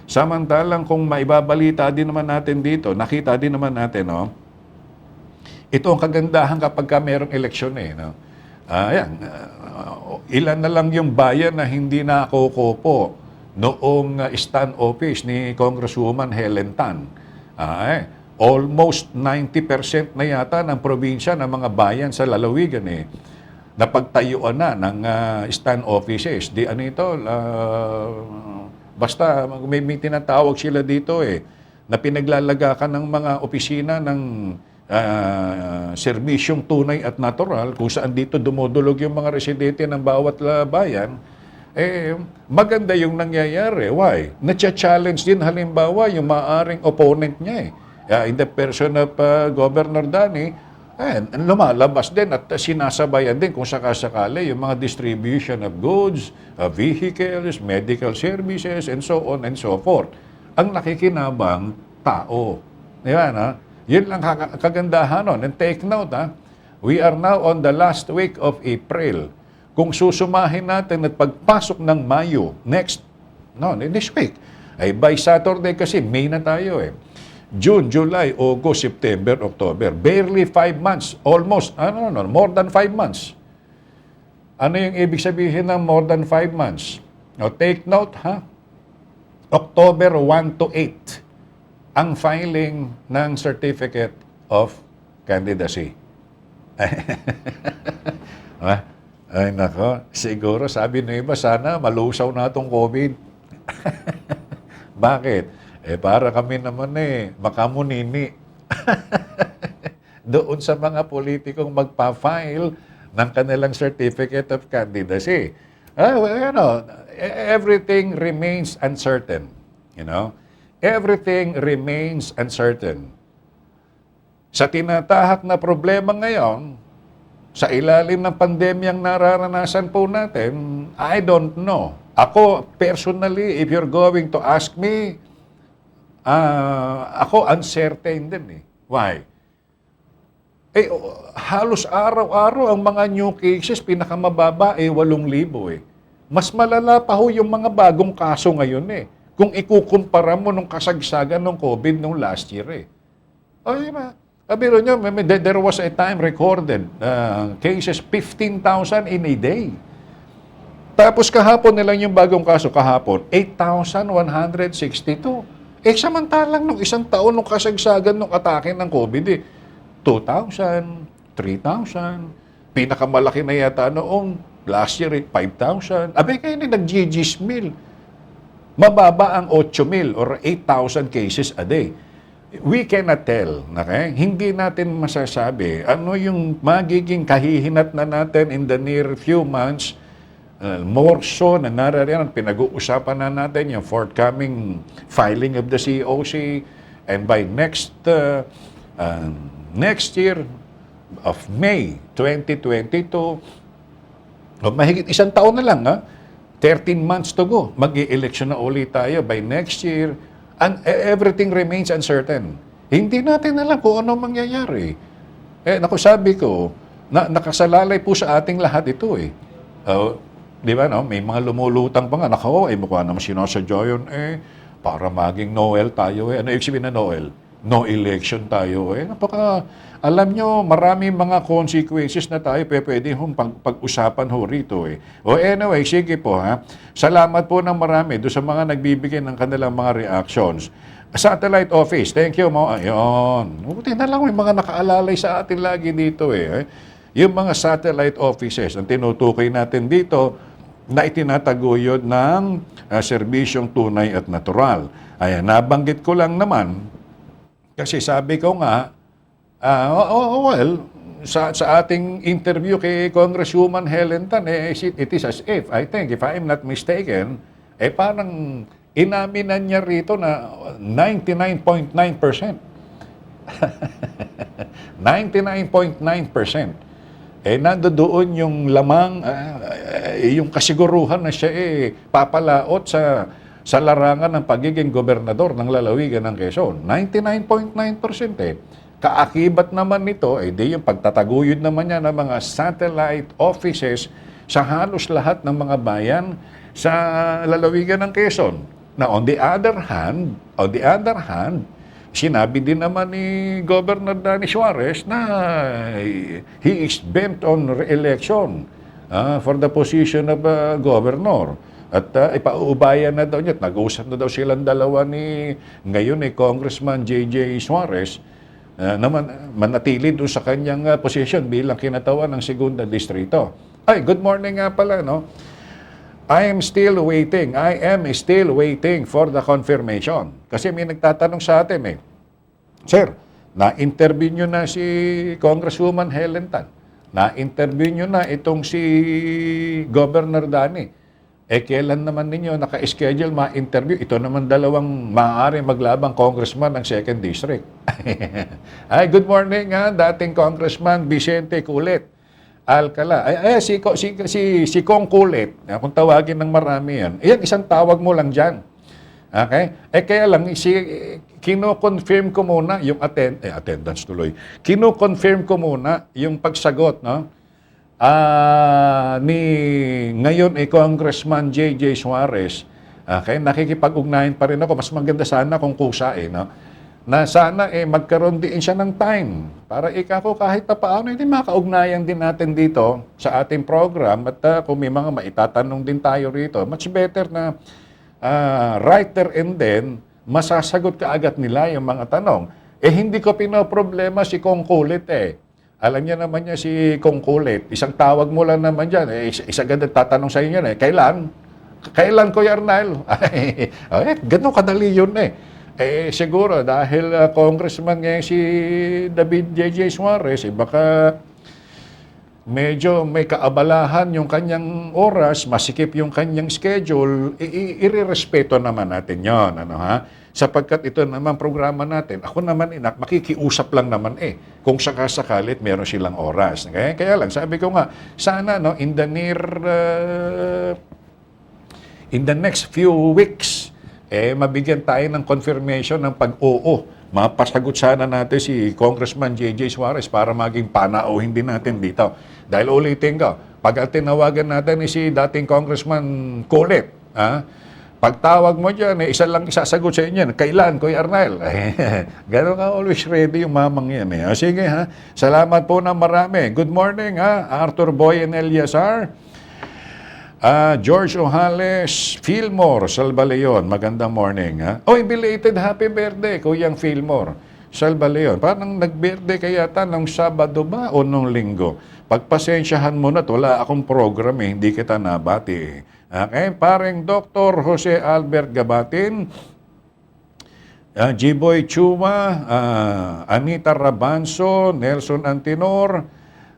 Samantalang kung maibabalita din naman natin dito, nakita din naman natin, ito ang kagandahan kapag merong eleksyon ilan na lang yung bayan na hindi nakukupo noong stand office ni Congresswoman Helen Tan. Almost 90% na yata ng probinsya ng mga bayan sa lalawigan napagtayuan na ng stand offices. Basta may tinatawag sila dito na pinaglalagakan ng mga opisina ng serbisyong tunay at natural, kung saan dito dumudulog yung mga residente ng bawat bayan, maganda yung nangyayari. Why? Nacha-challenge din halimbawa yung maaring opponent niya in the person of Governor Danny, lumalabas din at sinasabayan din kung sakasakali yung mga distribution of goods, vehicles, medical services, and so on and so forth. Ang nakikinabang, tao. Yun lang kagandahan nun. And take note, we are now on the last week of April. Kung susumahin natin at pagpasok ng Mayo, this week, by Saturday kasi, May na tayo June, July, August, September, October. Barely 5 months. Almost, more than 5 months. Ano yung ibig sabihin ng more than 5 months? Now, take note, October 1 to 8. Ang filing ng Certificate of Candidacy. Ay nako, siguro sabi ng iba, sana malusaw na itong COVID. Bakit? Para kami naman makamunini. Doon sa mga politikong magpa-file ng kanilang Certificate of Candidacy. Everything remains uncertain. Everything remains uncertain. Sa tinatahak na problema ngayon, sa ilalim ng pandemyang nararanasan po natin, I don't know. Ako, personally, if you're going to ask me, ako uncertain din Why? Halos araw-araw ang mga new cases, pinakamababa 8,000 Mas malala pa ho yung mga bagong kaso ngayon kung ikukumpara mo nung kasagsagan ng COVID nung last year Biro nyo, there was a time recorded cases 15,000 in a day. Tapos kahapon nilang yung bagong kaso, 8,162. Samantalang nung isang taon nung kasagsagan nung atake ng COVID 2,000, 3,000. Pinakamalaki na yata noong last year 5,000. Kayo nag-GG's meal. mababa ang 8,000 or 8,000 cases a day. We cannot tell. Okay? Hindi natin masasabi ano yung magiging kahihinat na natin in the near few months. More so na narariyan, pinag-uusapan na natin yung forthcoming filing of the COC, and by next year of May 2022, mahigit isang taon na lang, 13 months to go, mag-i-election na ulit tayo by next year, and everything remains uncertain. Hindi natin alam kung ano mangyayari. Sabi ko, nakasalalay po sa ating lahat ito eh. Di ba, no? May mga lumulutang pa nga, mukha naman sinasadya yun, para maging Noel tayo eh. Ano ibig sabihin na Noel? No election tayo eh. Alam nyo, marami mga consequences na tayo pwede pag-usapan ho rito eh. Anyway, sige po ha. Salamat po ng marami doon sa mga nagbibigay ng kanilang mga reactions. Satellite office, thank you mo. Ayun. Buti na lang may mga nakaalalay sa atin lagi dito eh. Yung mga satellite offices, ang tinutukoy natin dito, na itinataguyod ng serbisyong tunay at natural. Ayan, nabanggit ko lang naman, kasi sabi ko nga, sa ating interview kay Congresswoman Helen Tan, it is as if, I think, if I am not mistaken, parang inaminan niya rito na 99.9%. 99.9%. Nandoon yung lamang, yung kasiguruhan na siya papalaot sa larangan ng pagiging gobernador ng lalawigan ng Quezon. 99.9%. Kaakibat naman nito, di yung pagtataguyod naman niya ng mga satellite offices sa halos lahat ng mga bayan sa lalawigan ng Quezon. Now, on the other hand, sinabi din naman ni Governor Danny Suarez na he is bent on re-election for the position of governor. At ipauubayan na daw niya. Nag-uusap na daw silang dalawa ngayon ni Congressman J.J. Suarez na manatili doon sa kanyang position bilang kinatawan ng Segunda Distrito. Good morning nga pala, no? I am still waiting for the confirmation. Kasi may nagtatanong sa atin Sir, na-interview nyo na si Congresswoman Helen Tan. Na-interview nyo na itong si Governor Danny. Kailan naman ninyo naka-schedule ma-interview? Ito naman dalawang maaari maglabang congressman ng 2nd District. Good morning dating Congressman Vicente Kulit Alcala. Si Kong Kulit, kung tawagin ng marami yan, isang tawag mo lang dyan. Okay? Kaya lang, kino-confirm ko muna yung attendance tuloy. Kino-confirm ko muna yung pagsagot, no? Ngayon Congressman J.J. Suarez. Okay? Nakikipag-ugnayan pa rin ako. Mas maganda sana kung kusa, no? Na sana magkaroon din siya ng time para kahit pa paano hindi makaugnayan din natin dito sa ating program at kung may mga maitatanong din tayo rito, much better na right there and then masasagot kaagad nila yung mga tanong. Hindi ko pinoproblema si Kong Kulit Alam niya naman niya si Kong Kulit. Isang tawag mo lang naman dyan. Isang ganda tatanong sa inyo Kailan? Kailan, Kuya Arnal? Ganun kadali yun siguro dahil congressman ngayon si David J.J. Suarez, baka medyo may kaabalahan yung kanyang oras, masikip yung kanyang schedule, irerespeto naman natin yon, sapagkat ito naman programa natin. Ako naman, makikiusap lang naman kung sakasakalit meron silang oras. Okay? Kaya lang, sabi ko nga, sana in the next few weeks, mabigyan tayo ng confirmation ng pag-oo. Mapasagot sana natin si Congressman J.J. Suarez para maging panauhin din natin dito. Dahil ulitin ko, pag tinawagan natin si dating Congressman Kulit, pagtawag mo dyan, isa lang isasagot sa inyo. Kailan, Kuya Arnel? Gano'n ka always ready yung mamang yan. Sige salamat po na marami. Good morning Arthur Boy and Eliazar. George Ojales, Fillmore, Salbaleon, magandang morning. Belated happy birthday, Kuyang Fillmore, Salbaleon. Parang nag-birthday kaya nung Sabado ba o nung Linggo? Pagpasensyahan mo na, wala akong program eh, hindi kita nabati. Okay, paring Dr. Jose Albert Gabatin, G-Boy Chuma, Anita Rabanso, Nelson Antinor,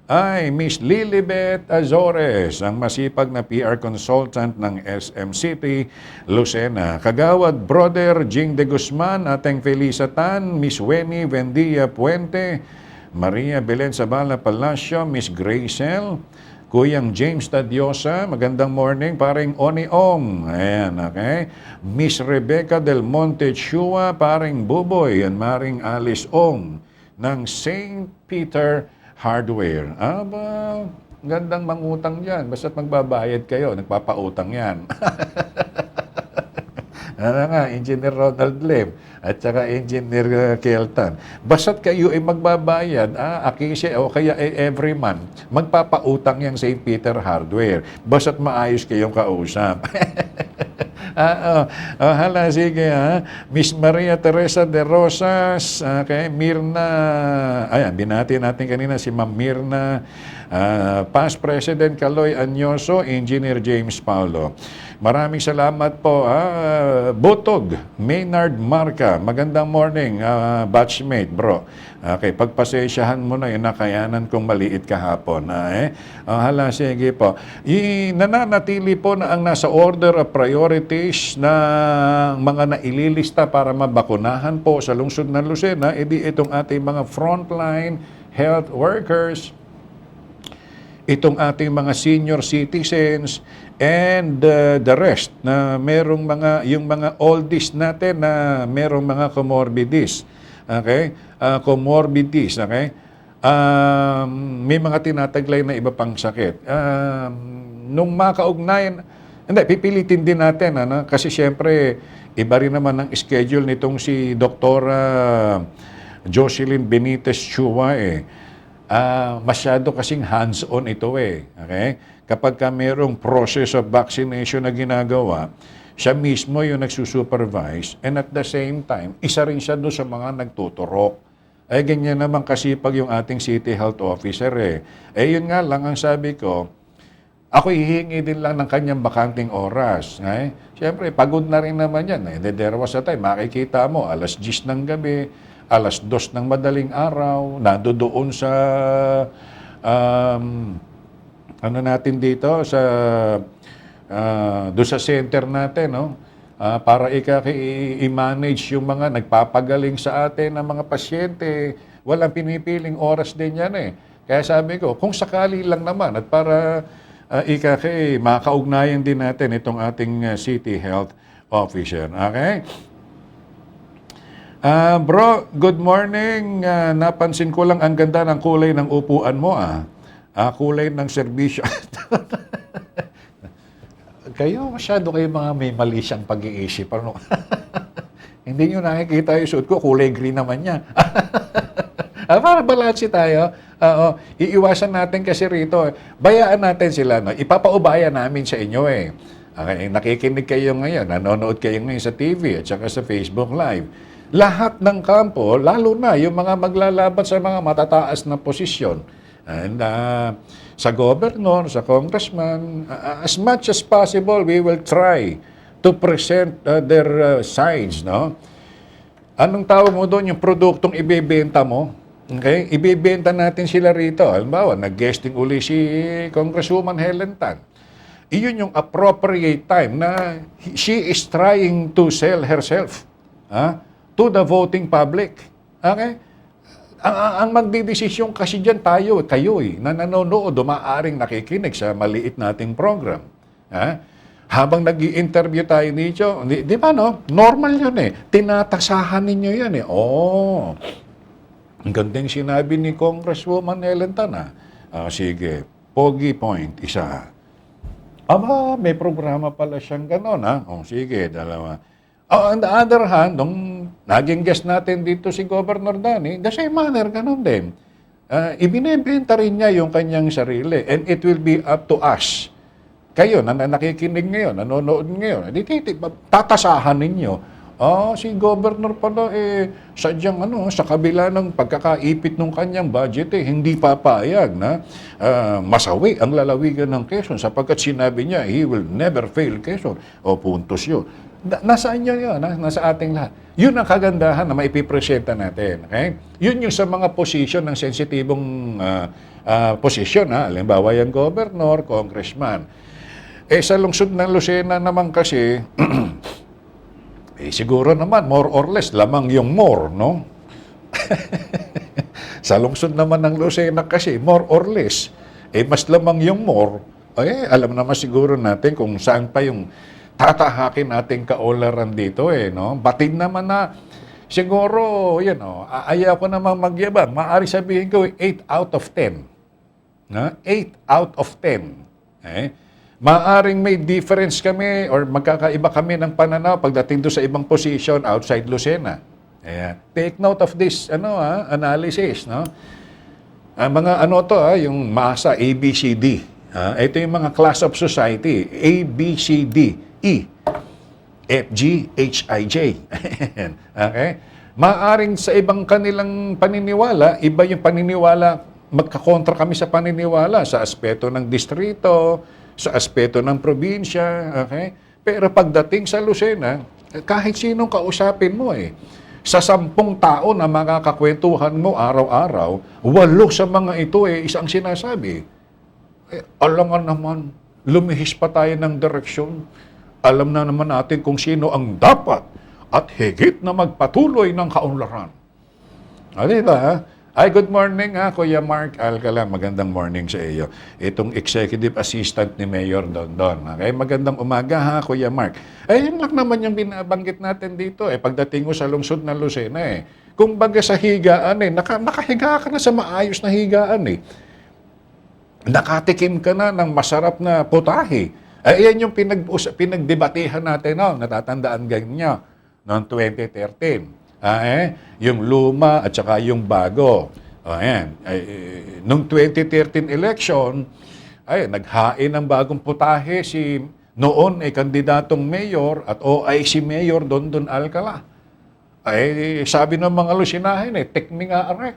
ay Miss Lilibet Azores, ang masipag na PR consultant ng SM City, Lucena. Kagawad Brother Jing de Guzman, ating Felicatan, Miss Weni Vendia Puente, Maria Belen Sabala Palacio, Miss Gracel, Kuyang James Tadiosa, magandang morning, paring Oni Ong. Ayan, okay. Miss Rebecca Del Monte Chua, paring Buboy, and maring Alice Ong ng St. Peter Hardware. Aba, gandang mangutang dyan. Basta't magbabayad kayo, nagpapautang yan. Ano nga, Engineer Ronald Lem at saka Engineer Kelton. Basta't kayo ay magbabayad, akise o kaya every month, magpapautang yung St. Peter Hardware. Basta't maayos kayong kausap. Hala, sige ha. Miss Maria Teresa de Rosas, okay, Mirna, ayan, binati natin kanina si Ma'am Mirna, Past President Kaloy Anyoso, Engineer James Paulo. Maraming salamat po. Butog, Maynard Marca, magandang morning, batchmate, bro. Okay, pagpasensyahan mo na yung nakayanan kong maliit kahapon. Hala, sige po. Nananatili po na ang nasa order of priorities na mga naililista para mabakunahan po sa lungsod ng Lucena, edi itong ating mga frontline health workers, itong ating mga senior citizens, and the rest na merong yung mga oldies natin na merong mga comorbidities. Okay? Comorbidities, okay? May mga tinataglay na iba pang sakit. Nung makaugnayan, hindi, pipilitin din natin, kasi siyempre, iba rin naman ang schedule nitong si Dr. Jocelyn Benitez Chua masyado kasing hands-on ito okay? Kapag merong process of vaccination na ginagawa, siya mismo yung nagsusupervise, and at the same time, isa rin siya doon sa mga nagtuturok. Ganyan naman kasipag yung ating city health officer yun nga lang ang sabi ko, ako hihingi din lang ng kanyang bakanting oras. Siyempre, pagod na rin naman yan. There was a time, makikita mo, 10:00 ng gabi, 2:00 ng madaling araw, nandoon sa ano natin dito sa doon sa center natin, para i-manage yung mga nagpapagaling sa atin ng mga pasyente. Walang pinipiling oras din yan Kaya sabi ko, kung sakali lang naman at para makaugnayan din natin itong ating city health officer. Okay? Bro, good morning. Napansin ko lang ang ganda ng kulay ng upuan mo kulay ng serbisyo. Kayo, masyado kayo mga may mali siyang pag-iisip. Hindi nyo nakikita yung suit ko, kulay green naman niya. Para balansi tayo. Iiwasan natin kasi rito. Bayaan natin sila. Ipapaubaya namin sa inyo Okay, nakikinig kayo ngayon, nanonood kayo ngayon sa TV at saka sa Facebook Live. Lahat ng kampo, lalo na yung mga maglalaban sa mga matataas na posisyon, and sa governor, sa congressman, as much as possible, we will try to present their sides, Anong tawag mo doon? Yung produktong ibebenta mo. Okay? Ibebenta natin sila rito. Halimbawa, nag-guesting uli si Congresswoman Helen Tan. Iyon yung appropriate time na she is trying to sell herself to the voting public. Okay? Ang magdidesisyon kasi dyan tayo, kayo na nanonood, maaaring nakikinig sa maliit nating program. Habang nag-i-interview tayo dito, di ba normal yun tinatasahan ninyo yan ang gandang sinabi ni Congresswoman Helen Tan sige, pogi point, isa. Aba, may programa pala siyang gano'n sige, dalawa. On the other hand, nung naging guest natin dito si Governor Danny, the same manner, ganun din. Ibinebenta rin niya yung kanyang sarili. And it will be up to us. Kayo na nakikinig ngayon, nanonood ngayon, tatasahan ninyo Si governor pala sadyang sa kabila ng pagkakaipit ng kanyang budget hindi papayag na masawi ang lalawigan ng Quezon sapagkat sinabi niya he will never fail Quezon. Puntos yun. Nasaan yun? Nasa ating lahat. Yun ang kagandahan na maipipresenta natin. Okay? Yun yung sa mga posisyon ng sensitibong posisyon. Halimbawa yung governor, congressman. Sa lungsod ng Lucena naman kasi, siguro naman, more or less, lamang yung more, no? Sa lungsod naman ng Lucena kasi, more or less, mas lamang yung more, alam naman siguro natin kung saan pa yung tatahakin nating kaularan dito, no? Batid naman na, siguro, ayaw ko naman magyabang, maaari sabihin ko, 8 out of 10. No? 8 out of 10. Maaring may difference kami or magkakaiba kami ng pananaw pagdating doon sa ibang position outside Lucena. Take note of this analysis, no? Mga yung masa ABCD. Ito yung mga class of society, ABCD, E, FG, HIJ. Okay? Maaring sa ibang kanilang paniniwala, iba yung paniniwala, magkakontra kami sa paniniwala sa aspeto ng distrito, sa aspeto ng probinsya, okay? Pero pagdating sa Lucena, kahit sinong kausapin mo sa 10 tao na makakakwentuhan mo araw-araw, 8 sa mga ito isang sinasabi. Alangan naman, lumihis pa tayo ng direksyon. Alam na naman natin kung sino ang dapat at higit na magpatuloy ng kaunlaran. Diba? Good morning Kuya Mark Alcala. Magandang morning sa iyo. Itong Executive Assistant ni Mayor Dondon. Okay? Magandang umaga Kuya Mark. Yun lang naman yung binabanggit natin dito. Pagdating mo sa lungsod ng Lucena Kung baga sa higaan nakahiga ka na sa maayos na higaan Nakatikim ka na ng masarap na putahe. Yan yung pinagdebatehan natin natatandaan ganyan noong 2013. Yung luma at saka yung bago. Nung 2013 election, naghain ng bagong putahe si noon kandidatong mayor at OIC Mayor Dondon Alcala. Sabi ng mga Lucinahin, tekmi nga are.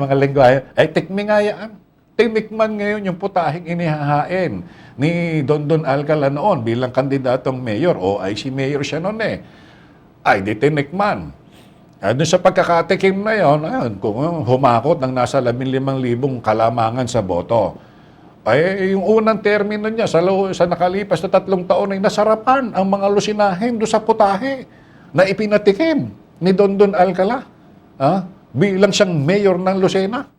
Mga lingwahe, tekmi nga yan. Tinikman ngayon yung putaheng inihahain ni Dondon Alcala noon bilang kandidatong mayor o IC mayor siya noon di tinikman. Doon sa pagkakatikim na yun, kung humakot ng nasa 15,000 kalamangan sa boto. Yung unang termino niya sa nakalipas na 3 taon ay nasarapan ang mga Lucinahin doon sa putahe na ipinatikim ni Dondon Alcala bilang siyang mayor ng Lucena.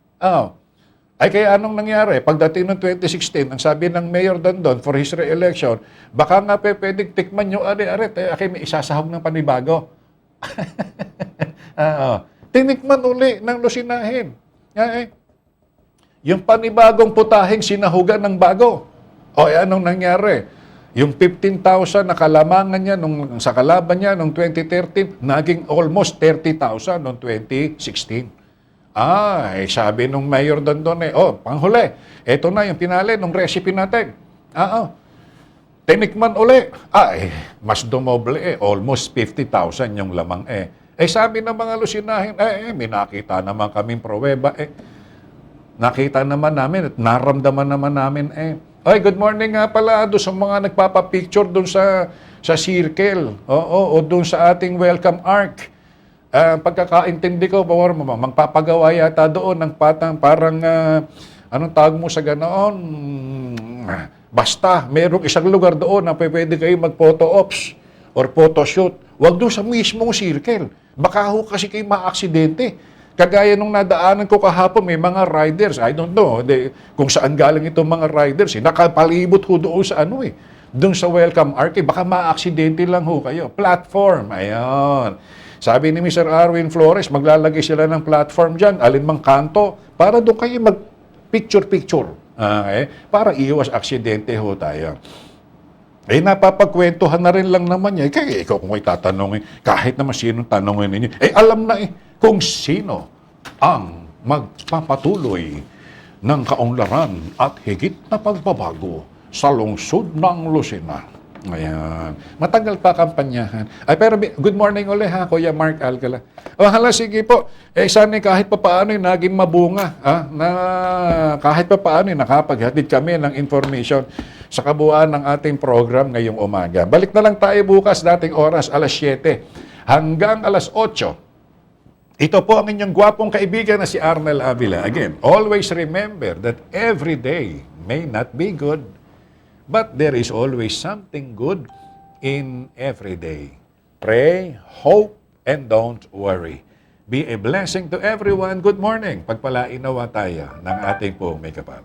Kaya anong nangyari? Pagdating ng 2016, ang sabi ng Mayor Dondon for his re-election, baka nga pwedeng tikman nyo may isasahog ng panibago. Tinikman uli ng Lucinahin. Yung panibagong putaheng sinahugan ng bago. Anong nangyari? Yung 15,000 na kalamangan niya sa kalaban niya noong 2013, naging almost 30,000 noong 2016. Sabi nung Mayor Dondon panghuli, eto na yung pinali nung recipe natin. Tinikman uli. Mas dumoble almost 50,000 yung lamang sabi ng mga Lucinahin, may nakita naman kaming pruweba Nakita naman namin at naramdaman naman namin good morning nga pala doon sa mga nagpapapicture doon sa circle. O doon sa ating welcome arc. Pagkakaintindi ko, magpapagawa yata doon ng parang, anong tawag mo sa ganoon? Basta, merong isang lugar doon na pwede kayo mag-photo ops or photoshoot. Huwag doon sa mismong circle. Baka ho kasi kayo ma-aksidente. Kagaya nung nadaanan ko kahapon, may mga riders, I don't know, kung saan galing itong mga riders, nakapalibot ho doon sa doon sa welcome arc, baka ma-aksidente lang ho kayo. Platform, ayun. Sabi ni Mr. Arwin Flores, maglalagay sila ng platform dyan, alinmang kanto, para doon kayo mag-picture-picture. Para iwas aksidente ho tayo. Napapagkwentuhan na rin lang naman niya. Kaya ikaw kung tatanungin, kahit naman sinong tanungin ninyo, alam na kung sino ang magpapatuloy ng kaunlaran at higit na pagbabago sa lungsod ng Lucena. Ayan. Matagal pa kampanyahan. Ay, pero good morning ulit ha, Kuya Mark Alcala. O, hala, sige po. Sana kahit pa paano naging mabunga. Na kahit pa paano nakapaghatid kami ng information sa kabuuan ng ating program ngayong umaga. Balik na lang tayo bukas dating oras, alas 7 hanggang alas 8. Ito po ang inyong gwapong kaibigan na si Arnel Avila. Again, always remember that every day may not be good, but there is always something good in every day. Pray, hope, and don't worry. Be a blessing to everyone. Good morning. Pagpalain nawa tayo ng ating pong may kapal.